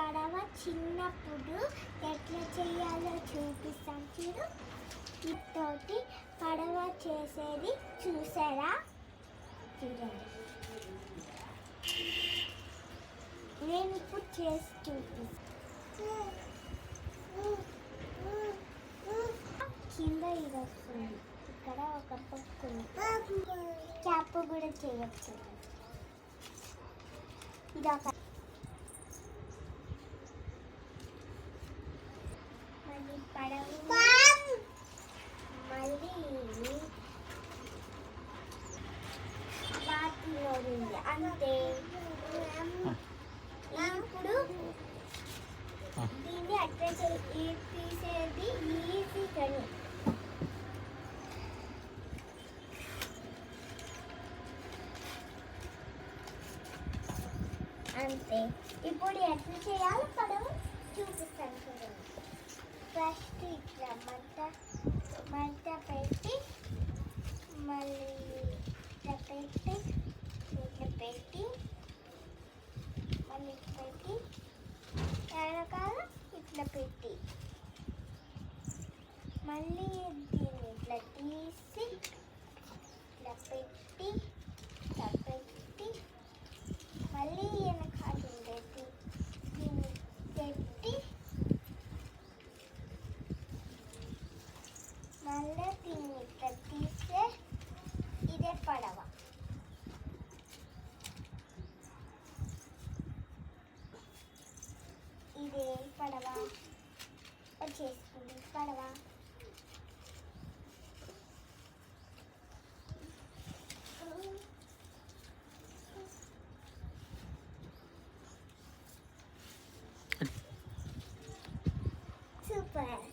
పడవ చిన్నప్పుడు ఎట్లా చేయాలో చూపిస్తాం చూడు. ఇతోటి పడవ చేసేది చూసారా? చూడండి, నేను ఇప్పుడు చేసి చూపిస్తాను. కింద ఇది వస్తుంది, ఇక్కడ ఒక పప్పు క్యాప్ కూడా చేయొచ్చు. ఇది ఒక మళ్ళీ పడవ మళ్ళీ బాటిలో ఉంది అంతే. ఇప్పుడు దీన్ని అట్లా తీసేది ఈజీ కానీ అంతే. ఇప్పుడు ఎట్లా చేయాలో పడవ చూపిస్తాను చూడండి. ఫస్ట్ ఇట్లా మంట పెట్టి మళ్ళీ ఇట్లా పెట్టి మళ్ళీ పెట్టి వెనకాల ఇట్లా పెట్టి మళ్ళీ దీన్ని ఇట్లా తీసి ఇట్లా పెట్టి మళ్ళీ వెనకాల ఉండేది దీన్ని పెట్టి మళ్ళీ దీన్ని ఇట్లా తీస్తే ఇదే పడవ. ఇదే పడవ వచ్చేసుకుంది పడవ. సూపర్.